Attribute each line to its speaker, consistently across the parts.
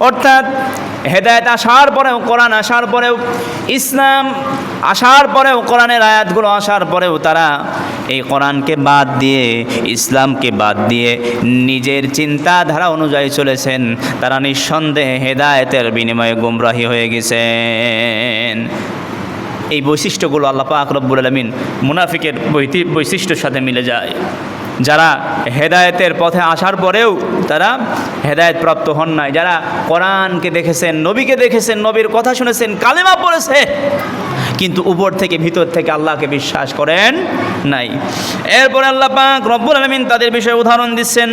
Speaker 1: অর্থাৎ হেদায়েত আসার পরেও, কোরআন আসার পরেও, ইসলাম আসার পরেও, কোরআনের আয়াতগুলো আসার পরেও তারা এই কোরআনকে বাদ দিয়ে, ইসলামকে বাদ দিয়ে নিজের চিন্তাধারা অনুযায়ী চলেছেন। তারা নিঃসন্দেহে হেদায়েতের বিনিময়ে গুমরাহী হয়ে গেছেন। এই বৈশিষ্ট্যগুলো আল্লাহ পাক রব্বুল আলামিন মুনাফিকের বৈশিষ্ট্যের সাথে মিলে যায়। যারা হেদায়েতের পথে আসার পরেও তারা হেদায়েত প্রাপ্ত হন নাই, যারা কোরআনকে দেখেছেন, নবীকে দেখেছেন, নবীর কথা শুনেছেন, কালেমা পড়েছে, কিন্তু উপর থেকে ভিতর থেকে আল্লাহকে বিশ্বাস করেন নাই। এরপরে আল্লাহ পাক রব্বুল আলামিন তাদের বিষয়ে উদাহরণ দিচ্ছেন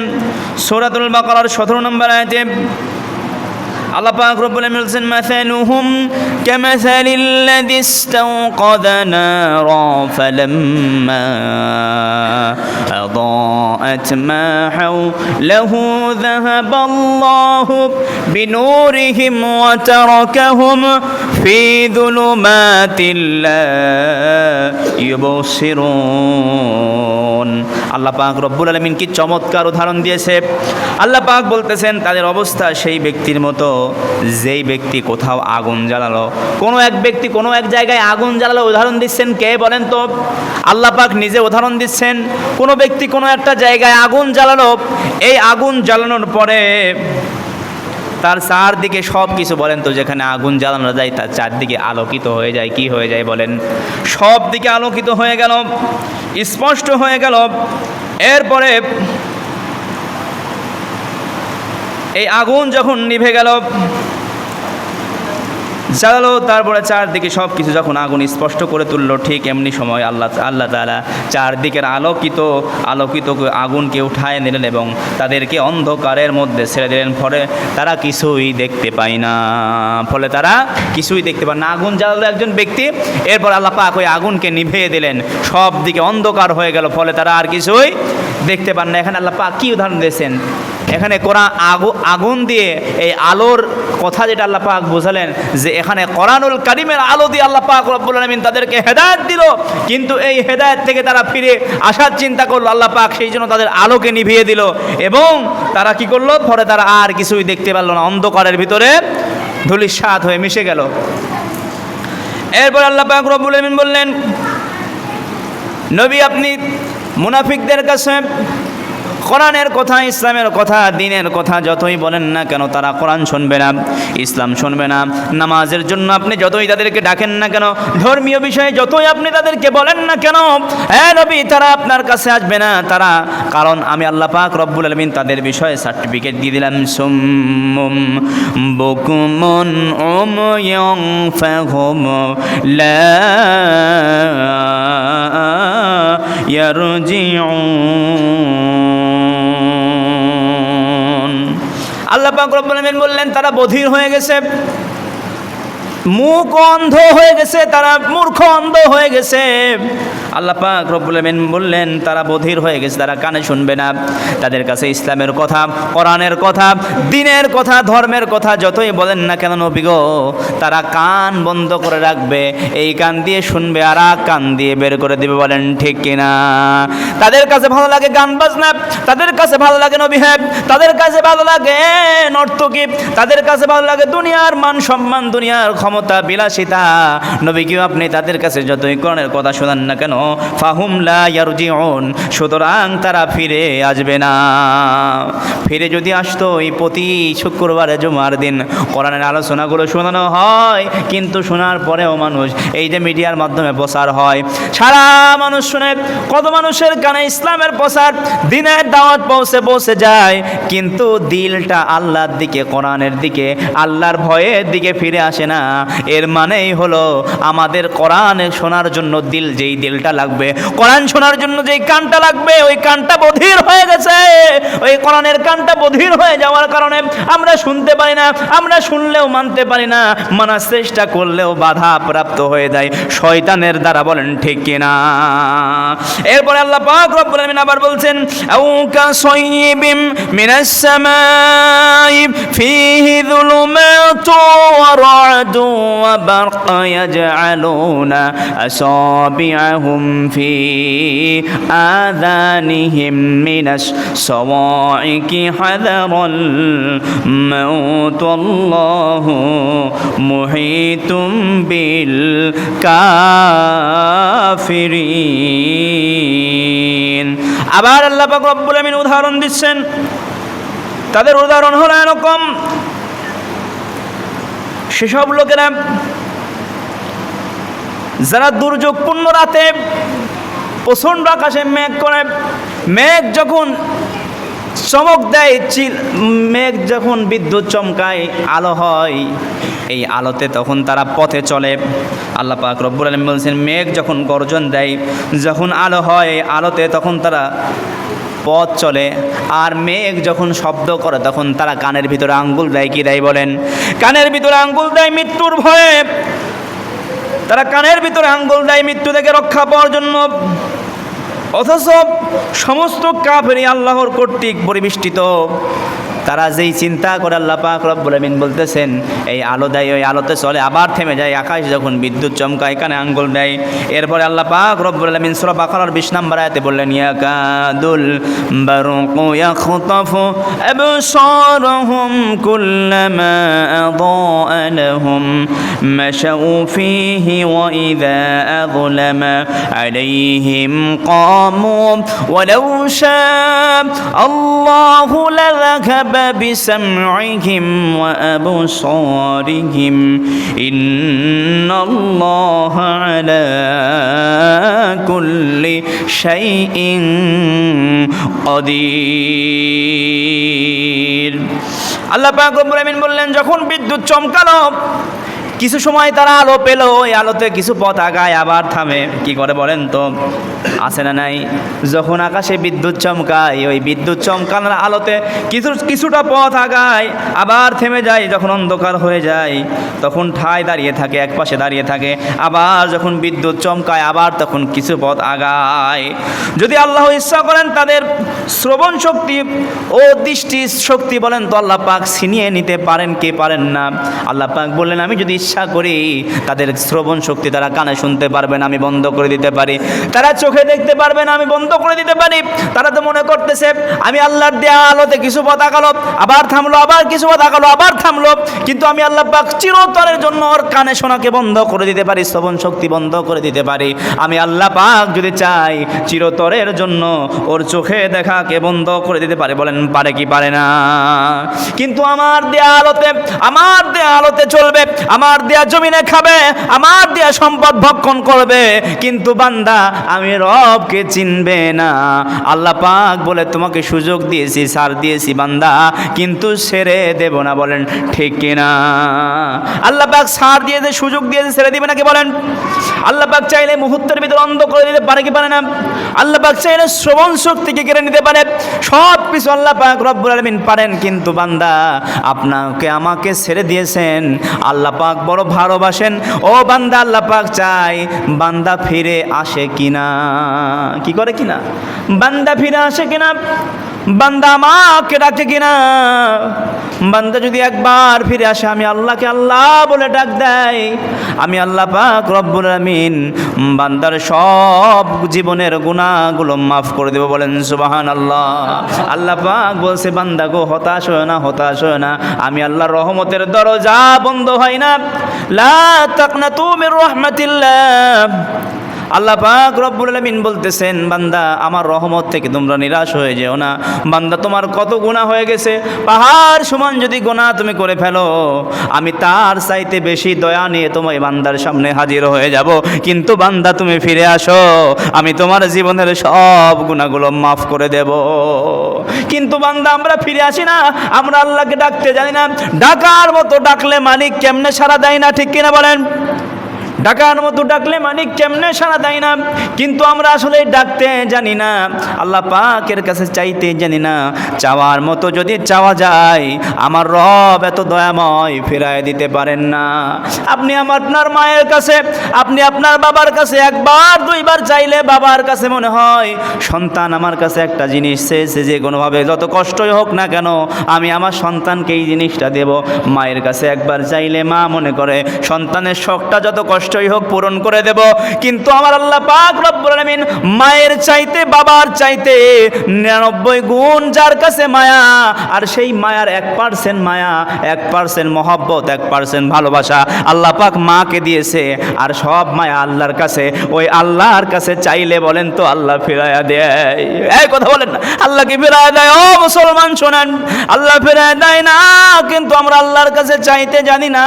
Speaker 1: সূরাতুল বাকারার 17 নম্বর আয়াতে। আল্লাহ পাক রব্বুল আলামিন বলেছেন, মাসালুহুম কামাসালিল্লাযী ইসতাওকাযা নারা ফালাম্মা আযাআত মা হাওলাহু যাহাবাল্লাহু বিনূরিহিম ওয়া তারাকাহুম ফি যুলুমাতিল লা ইউবসিরুন। আল্লাহ পাক রব্বুল আলামিন কি চমৎকার উদাহরণ দিয়েছে। আল্লাহ পাক বলতেছেন তাদের অবস্থা সেই ব্যক্তির মতো যেই ব্যক্তি কোথাও আগুন জ্বালালো। কোনো এক ব্যক্তি কোনো এক জায়গায় আগুন জ্বালালো, উদাহরণ দিচ্ছেন কে বলেন তো? আল্লাহ পাক নিজে উদাহরণ দিচ্ছেন। কোনো ব্যক্তি কোনো একটা জায়গায় আগুন জ্বালালো, এই আগুন জ্বালানোর পরে তার চারদিকে সব কিছু, বলেন তো, যেখানে আগুন জ্বালানো যায় তার চারদিকে আলোকিত হয়ে যায়। কি হয়ে যায় বলেন? সব দিকে আলোকিত হয়ে গেল, স্পষ্ট হয়ে গেল। এরপরে এই আগুন যখন নিভে গেল, জ্বালালো, তারপরে চারদিকে সব কিছু যখন আগুন স্পষ্ট করে তুললো, ঠিক এমনি সময় আল্লাহ তাআলা চারদিকের আলোকিত আগুনকে উঠায় নিলেন এবং তাদেরকে অন্ধকারের মধ্যে ছেড়ে দিলেন। ফলে তারা কিছুই দেখতে পায় না। আগুন জ্বালালো একজন ব্যক্তি, এরপর আল্লাহ পাক ওই আগুনকে নিভিয়ে দিলেন, সব দিকে অন্ধকার হয়ে গেল, ফলে তারা আর কিছুই দেখতে পান না। এখানে আল্লাহ পাক কি উদাহরণ দিয়েছেন? এখানে কোরআন আগুন দিয়ে এই আলোর কথা যেটা আল্লাহ পাক বোঝালেন, যে এখানে কোরআনুল কারীমের আলো দিয়ে আল্লাহ পাক রব্বুল আলামিন তাদেরকে হেদায়েত দিল, কিন্তু এই হেদায়েত থেকে তারা ফিরে আসার চিন্তা করলো, আল্লাহ পাক সেই জন্য তাদের আলোকে নিভিয়ে দিল এবং তারা কি করলো? পরে তারা আর কিছুই দেখতে পারলো না, অন্ধকারের ভিতরে ধূলিসাৎ হয়ে মিশে গেল। এরপর আল্লাহ পাক রব্বুল আলামিন বললেন, নবী আপনি মুনাফিকদের কাছে কোরআনের কথা, ইসলামের কথা, দ্বীনের কথা যতই বলেন না কেন, তারা কোরআন শুনবে না, ইসলাম শুনবে না। নামাজের জন্য আপনি যতই তাদেরকে ডাকেন না কেন, ধর্মীয় বিষয়ে যতই আপনি তাদেরকে বলেন না কেন, হ্যাঁ নবী, তারা আপনার কাছে আসবে না। তারা, কারণ আমি আল্লাহ পাক রব্বুল আলামিন তাদের বিষয়ে সার্টিফিকেট দিয়ে দিলাম, সুম্মুম বুকুমুন উময়ুন ফাহুম লা ইয়ারজিউন। আল্লাহ পাক রব্বুল আলামিন বললেন তারা বধির হয়ে গেছে, মুখ অন্ধ হয়ে গেছে, তারা মূর্খ অন্ধ হয়ে গেছে। আল্লাহ পাক রব্বুল আলামিন বললেন তারা বধির হয়ে গেছে, তারা কানে শুনবে না। তাদের কাছে ইসলামের কথা, কোরআনের কথা, দ্বীনের কথা, ধর্মের কথা যতই বলেন না কেন নবী গো, তারা কান বন্ধ করে রাখবে। এই কান দিয়ে শুনবে আর কান দিয়ে বের করে দিবে। বলেন ঠিক কিনা? তাদের কাছে ভালো লাগে গান বাজনা, তাদের কাছে ভালো লাগে নবী, হ্যাঁ, তাদের কাছে ভালো লাগে নর্তকী, তাদের কাছে ভালো লাগে দুনিয়ার মান সম্মান, দুনিয়ার ক্ষমতা, বিলাসিতা। নবী কি আপনি তাদের কাছে যতই কোরআনের কথা শোনান না কেন, ফাহুম লা ইয়ারজিউন, সুতরাং তারা ফিরে আসবে না। ফিরে যদি আসতো, এই প্রতি শুক্রবারে জুমার দিন কোরআনের আলোচনাগুলো শোনানো হয়, কিন্তু শোনার পরেও মানুষ, এই যে মিডিয়ার মাধ্যমে প্রচার হয়, সারা মানুষ শুনে, কত মানুষের কানে ইসলামের প্রচার, দ্বীনের দাওয়াত পৌঁছে যায়, কিন্তু দিলটা আল্লাহর দিকে, কোরআনের দিকে, আল্লাহর ভয়ের দিকে ফিরে আসে না। এর মানেই হলো আমাদের কোরআন শোনার জন্য যেই দিলটা লাগবে, কোরআন শোনার জন্য যেই কানটা লাগবে, ওই কানটা বধির হয়ে গেছে। ওই কোরআনের কানটা বধির হয়ে যাওয়ার কারণে আমরা শুনতে পারি না, আমরা শুনলেও মানতে পারি না, মানার চেষ্টা করলেও বাধা প্রাপ্ত হয়ে যায় শয়তানের দ্বারা। বলেন ঠিক কিনা? এরপরে আল্লাহ পাক রব্বুল আলামিন আবার বলছেন, আউ কাসাইয়িবিম মিনাস সামাই ফীহি যুলুমাতুন ওয়া রা'দুন وبرق يجعلون أصابعهم في آذانهم من الصواعق حذر الموت والله محيط بالكافرين আবার আল্লাহ পাক রব্বুল আমিন উদাহরণ দিচ্ছেন তাদের উদাহরণ হলো এরকম সেসব লোকেরা যারা দুর্যোগপূর্ণ রাতে প্রচণ্ড আকাশে মেঘ করে মেঘ যখন চমক দেয় মেঘ যখন বিদ্যুৎ চমকায় আলো হয় এই আলোতে তখন তারা পথে চলে আল্লাহ পাক রব্বুল আলামিন বলছেন মেঘ যখন গর্জন দেয় যখন আলো হয় আলোতে তখন তারা পথ চলে আর মেঘ যখন শব্দ করে তখন তারা কানের ভিতরে আঙ্গুল দেয় কি দেয় বলেন কানের ভিতরে আঙ্গুল দেয় মৃত্যুর ভয়ে তারা কানের ভিতরে আঙ্গুল দেয় মৃত্যু থেকে রক্ষা পাওয়ার জন্য অথচ সমস্ত কাফেরই আল্লাহর কর্তৃক পরিবেষ্টিত তারা যেই চিন্তা করে আল্লাহ পাক রব্বুল আমিন বলতেছেন এই আলো দেয় ওই আলোতে চলে আবার থেমে যায় আকাশ যখন বিদ্যুৎ চমকায় কানে আঙ্গুল দেয় এরপরে আল্লাহ পাক রব্বুল আমিন সূরা বাকারার 20 নম্বর আয়াতে বললেন ইয়াকাদুল বারকু ইয়াখতাফু আবসারহুম কুল্লামা আদাআ লাহুম মাশাউ ফীহি ওয়া ইযা আযলামা আলাইহিম কামু ওয়ালাউ শাআ আল্লাহু লাযাহাবা بسمعهم وأبصارهم إن الله على كل شيء قدير আল্লাহ পাক রব্বুল আমিন বললেন যখন বিদ্যুৎ চমকালো কিছু সময় তারা আলো পেল ওই আলোতে কিছু পথ আগায় আবার থামে কি করে বলেন তো আছে না নাই যখন আকাশে বিদ্যুৎ চমকায় ওই বিদ্যুৎ চমকানোর আলোতে কিছুটা পথ আগায় আবার থেমে যায় যখন অন্ধকার হয়ে যায় তখন ঠায় দাঁড়িয়ে থাকে একপাশে দাঁড়িয়ে থাকে আবার যখন বিদ্যুৎ চমকায় আবার তখন কিছু পথ আগায় যদি আল্লাহ ইচ্ছা করেন তাদের শ্রবণ শক্তি ও দৃষ্টি শক্তি বলেন তো আল্লাহ পাক ছিনিয়ে নিতে পারেন কি পারেন না আল্লাহ পাক বললেন আমি যদি ইচ্ছা করি তাদের শ্রবণ শক্তি তারা কানে শুনতে পারবে না আমি বন্ধ করে দিতে পারি তারা চোখে দেখতে পারবে না আমি বন্ধ করে দিতে পারি তারা তো মনে করতেছে আমি আল্লাহর দেয়া আলোতে কিছু পথ আগালো আবার থামলো আবার কিছু পথ আগালো আবার থামলো কিন্তু আমি আল্লাহ পাক চিরতরের জন্য ওর কানে শোনাকে বন্ধ করে দিতে পারি শ্রবণ শক্তি বন্ধ করে দিতে পারি আমি আল্লাহ পাক যদি চাই চিরতরের জন্য ওর চোখে দেখাকে বন্ধ করে দিতে পারে বলেন পারে কি পারে না কিন্তু আমার দেয়া আলোতে চলবে আমার দেয়া জমিনে খাবে আমার দেয়া সম্পদ ভক্ষণ করবে কিন্তু বান্দা আমি রবকে চিনবে না আল্লাহ পাক বলে তোমাকে সুযোগ দিয়েছি ছাড় দিয়েছি বান্দা কিন্তু ছেড়ে দেব না বলেন ঠিক কিনা আল্লাহ পাক ছাড় দিয়েছে সুযোগ দিয়েছে ছেড়ে দিবে নাকি বলেন আল্লাহ পাক চাইলে মুহূর্তের ভিতর অন্ধ করে দিতে পারে কি পারে না আল্লাহ পাক চাইলে শ্রবণ শক্তিকে কেড়ে নিতে পারে সব কিছু আল্লাহ পাক রব্বুল আলামিন পারেন কিন্তু বান্দা আপনাকে আমাকে ছেড়ে দিয়েছেন আল্লাহ পাক বড় ভালোবাসেন ও বান্দা আল্লাহ পাক চাই বান্দা ফিরে আসে কিনা কি করে কিনা বান্দা ফিরে আসে কিনা বান্দা আমাকে ডাকে কিনা বান্দা যদি একবার ফিরে আসে আমি আল্লাহকে আল্লাহ বলে ডাক দেয় আমি আল্লাহ পাক রব্বুল আমিন বান্দার সব জীবনের গুনাহগুলো মাফ করে দেব বলেন সুবহানাল্লাহ আল্লাহ পাক বলছে বান্দা গো হতাশ হয় না আমি আল্লাহর রহমতের দরজা বন্ধ হয় না লা তাকনাতু মির রাহমাতিল্লাহ আল্লাহ পাক রব্বুল আলামিন বলতেছেন বান্দা আমার রহমত থেকে তোমরা নিরাশ হয়ে যেও না বান্দা তোমার কত গুনাহ হয়ে গেছে পাহাড় সমান যদি গুনাহ তুমি করে ফেলো আমি তার চাইতে বেশি দয়া নিয়ে তোমার বান্দার সামনে হাজির হয়ে যাব কিন্তু বান্দা তুমি ফিরে আসো আমি তোমার জীবনের সব গুনাহগুলো মাফ করে দেব কিন্তু বান্দা আমরা ফিরে আসি না আমরা আল্লাহকে ডাকতে জানি না ডাকার মতো ডাকলে মালিক কেমনে সাড়া দেয় না ঠিক কিনা বলেন ডাকার মতো ডাকলে মালিক কেমনে সাড়া দেয় না, কিন্তু আমরা আসলে ডাকতে জানি না, আল্লাহ পাকের কাছে চাইতে জানি না। চাওয়ার মতো যদি চাওয়া যায়, আমার রব এত দয়াময়, ফিরায় দিতে পারেন না। আপনি আপনার মায়ের কাছে, আপনি আপনার বাবার কাছে একবার দুইবার চাইলে বাবার কাছে মনে হয় সন্তান আমার কাছে একটা জিনিস চেয়েছে, যে কোনোভাবে যত কষ্টই হোক না কেন আমি আমার সন্তানকে এই জিনিসটা দেব। মায়ের কাছে একবার চাইলে মা মনে করে সন্তানের শখটা যত কষ্টই হোক পূরণ করে দেব। কিন্তু আমার আল্লাহ পাক রব্বুল আলামিন মায়ের চাইতে বাবার চাইতে 99 গুণ যার কাছে মায়া, আর সেই মায়ার 1% মায়া, 1% মহব্বত, 1% ভালোবাসা আল্লাহ পাক মাকে দিয়েছে। আর সব মায়া আল্লাহর কাছে। ওই আল্লাহর কাছে চাইলে বলেন তো আল্লাহ ফিরায়া দেয়? এই কথা বলেন না, আল্লাহ কি ফিরায়া দেয়? ও মুসলমান শোনেন, আল্লাহ ফিরায়া দেয় না, কিন্তু আমরা আল্লাহর কাছে চাইতে জানি না।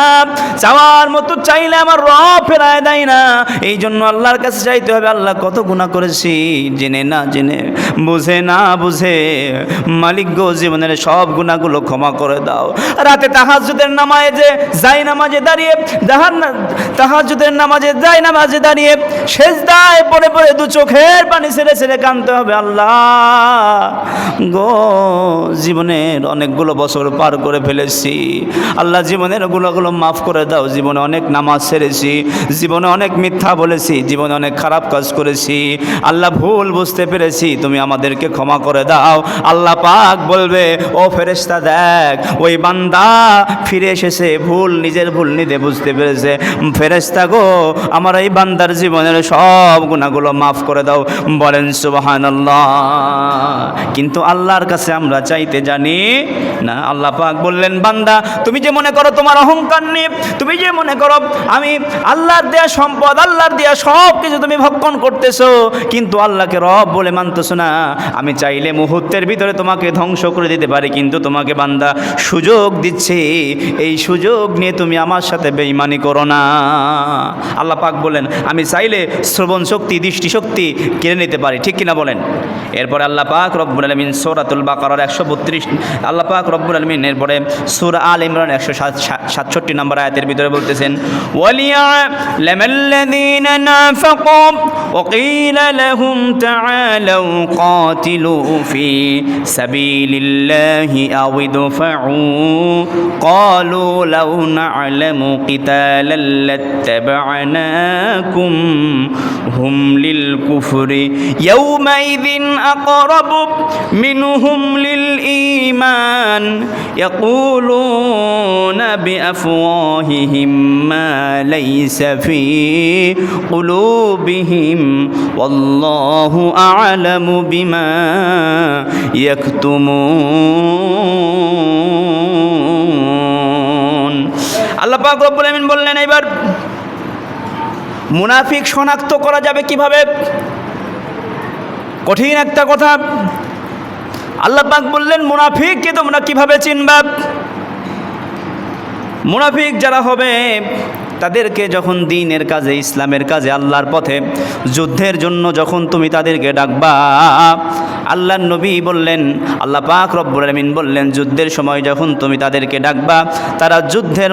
Speaker 1: চাওয়ার মতো চাইলে আমার রব ফিরায়া দেয় না। এই জন্য আল্লাহর কাছে চাইতে হবে। আল্লাহ কত গুনাহ করেছি জেনে না জেনে, বুঝে না বুঝে, মালিক গো জীবনের সব গুনাহগুলো ক্ষমা করে দাও। রাতে তাহাজ্জুদের নামাজে যাই নামাজে দাঁড়িয়ে, তাহাজ্জুদের নামাজে যাই নামাজে দাঁড়িয়ে সেজদায় পড়ে পড়ে দু চোখের পানি ছেড়ে ছেড়ে কাঁদতে হবে, আল্লাহ গো জীবনের অনেকগুলো বছর পার করে ফেলেছি, আল্লাহ জীবনের গুলোগুলো মাফ করে দাও। জীবনে অনেক নামাজ ছেড়েছি, জীবনে অনেক মিথ্যা বলেছি, জীবনে অনেক খারাপ কাজ করেছি, আল্লাহ ভুল বুঝতে পেরেছি, তুমি আমাদেরকে ক্ষমা করে দাও। আল্লাহ পাক বলবে, ও ফেরেশতা দেখ, ওই বান্দা ফিরে এসেছে, ভুল নিজের ভুল নিজে বুঝতে পেরেছে। ফেরেশতা গো আমার এই বান্দার জীবনের সব গুনাহগুলো মাফ করে দাও। বলেন সুবহানাল্লাহ। কিন্তু আল্লাহর কাছে আমরা চাইতে জানি না। আল্লাহ পাক বললেন, বান্দা তুমি যে মনে করো তোমার অহংকার নেই, তুমি যে মনে করো আমি আল্লাহর দেয়া সম্পদ, আল্লাহর দেয়া সব কিছু তুমি ভক্ষণ করতেছো, কিন্তু আল্লাহকে রব বলে মানতেছো না। আমি চাইলে মুহূর্তের ভিতরে তোমাকে ধ্বংস করে দিতে পারি, কিন্তু তোমাকে বান্দা সুযোগ দিচ্ছে, এই সুযোগ নিয়ে তুমি আমার সাথে বেঈমানি করো না। আল্লাহ পাক বলেন, আমি চাইলে শ্রবণ শক্তি, দৃষ্টি শক্তি কেড়ে নিতে পারি, ঠিক কিনা বলেন? এরপরে আল্লাহ পাক রব্বুল আলামিন সূরাতুল বাকারার 132, আল্লাহ পাক রব্বুল আলামিন এরপরে সূরা আল ইমরান 167 নম্বর আয়াতের ভিতরে বলতেছেন, ওয়ালিয়ালামাল্লাযীনা নাফাকু ওয়াকিলা লাহুম তাআলাউ কাতিলু ফি সাবিলিল্লাহি আও ইদফাউ ক্বালু লাউ না'লামু কিতালাল লাত্তাবা'নাকুম হুম লিল কুফরি ইয়াওমাইযিন আকরাবু মিনহুম লিল ঈমান ইয়াকুলুনা বিআফওয়াহিহিম মা লাইসা ফি কুলুবিহিম ওয়াল্লাহু আ'লামু বিমা ইয়াকতুমুন। আল্লাহ পাক রব্বুল আমিন বললেন, এবার মুনাফিক শনাক্ত করা যাবে কিভাবে? কঠিন একটা কথা। আল্লাহ পাক বললেন, মুনাফিককে তোমরা কিভাবে চিনবা? মুনাফিক যারা হবে তাদেরকে যখন দ্বীনের কাজে, ইসলামের কাজে, আল্লাহর পথে যুদ্ধের জন্য যখন তুমি তাদেরকে ডাকবা, আল্লাহর নবী বললেন, আল্লাহ পাক রব্বুল আলামিন বললেন, যুদ্ধের সময় যখন তুমি তাদেরকে ডাকবা, তারা যুদ্ধের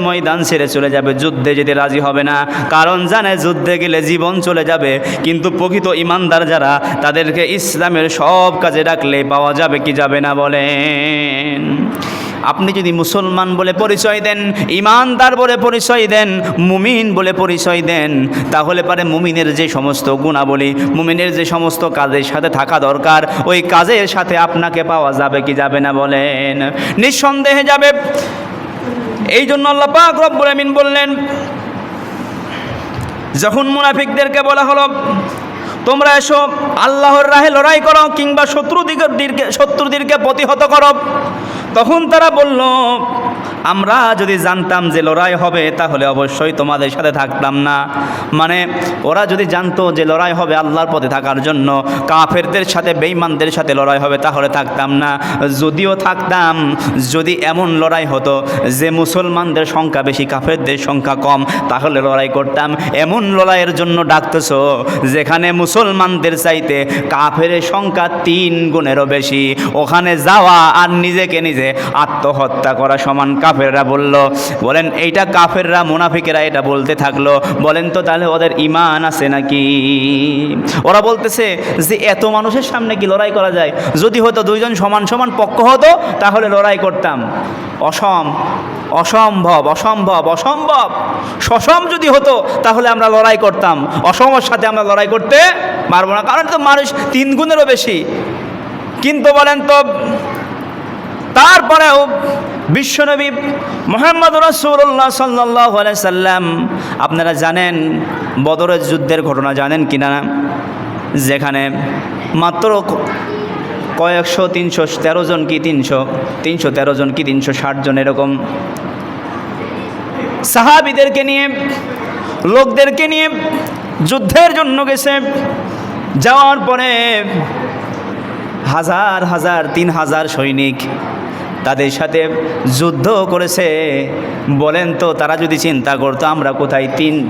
Speaker 1: ময়দান ছেড়ে চলে যাবে। যুদ্ধে যেতে রাজি হবে না, কারণ জানে যুদ্ধে গেলে জীবন চলে যাবে। কিন্তু প্রকৃত ইমানদার যারা, তাদেরকে ইসলামের সব কাজে ডাকলে পাওয়া যাবে কি যাবে না বলেন? আপনি যদি মুসলমান বলে পরিচয় দেন, ইমানদার বলে পরিচয় দেন, মুমিন বলে পরিচয় দেন, তাহলে পারে মুমিনের যে সমস্ত গুণাবলী, মুমিনের যে সমস্ত কাজের সাথে থাকা দরকার, ওই কাজের সাথে আপনাকে পাওয়া যাবে কি যাবে না বলেন? নিঃসন্দেহে যাবে। এই জন্য আল্লাহ পাক রব্বুল আমিন বললেন, যখন মুনাফিকদেরকে বলা হলো তোমরা এসো আল্লাহর রাহে লড়াই করো কিংবা শত্রুদেরকে প্রতিহত করো, তখন তারা বলল, আমরা যদি জানতাম যে লড়াই হবে তাহলে অবশ্যই তোমাদের সাথে থাকতাম না। মানে ওরা যদি জানতো যে লড়াই হবে আল্লাহর পথে থাকার জন্য, কাফেরদের সাথে, বেঈমানদের সাথে লড়াই হবে, তাহলে থাকতাম না। যদিও থাকতাম, যদি এমন লড়াই হতো যে মুসলমানদের সংখ্যা বেশি, কাফেরদের সংখ্যা কম, তাহলে লড়াই করতাম। এমন লড়াইয়ের জন্য ডাকতেছো যেখানে মুসলমানদের চাইতে কাফেরের সংখ্যা 3 গুণেরও বেশি, ওখানে যাওয়া আর নিজেকে নিজে যে আত্মহত্যা করা সমান। কাফেররা বলেন এইটা কাফেররা মুনাফিকেরা এটা বলতে থাকলো। বলেন তো তাহলে ওদের ঈমান আছে নাকি? ওরা বলতেছে যে এত মানুষের সামনে কি লড়াই করা যায়? যদি হতো দুইজন সমান সমান পক্ষ হতো তাহলে লড়াই করতাম। অসম্ভব অসম্ভব অসম্ভব। সসম যদি হতো তাহলে আমরা লড়াই করতাম, অসমর সাথে আমরা লড়াই করতে পারবো না, কারণ তো মানুষ 3 গুণেরও বেশি। কিন্তু বলেন তো তারপরেও বিশ্বনবী মুহাম্মদ রাসূলুল্লাহ সাল্লাল্লাহু আলাইহি সাল্লাম, আপনারা জানেন বদরের যুদ্ধের ঘটনা জানেন কিনা? যেখানে মাত্র কয়েকশো 313 জন কি 313 জন কি 360 জন এরকম সাহাবীদেরকে নিয়ে, লোকদেরকে নিয়ে যুদ্ধের জন্য গেছে। যাওয়ার পরে হাজার হাজার 3000 সৈনিক তাদের সাথে যুদ্ধ করেছে। বলেন তো তারা যদি চিন্তা করতো আমরা কোথায়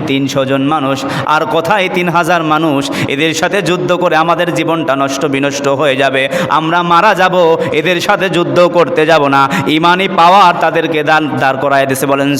Speaker 1: 300 জন মানুষ আর কোথায় 3000 মানুষ, এদের সাথে যুদ্ধ করে আমাদের জীবনটা বিনষ্ট হয়ে যাবে, আমরা মারা যাব, এদের সাথে যুদ্ধ করতে যাব না। ইমানি পাওয়ার তাদেরকে দাঁড় করায় দিয়েছে। বলেন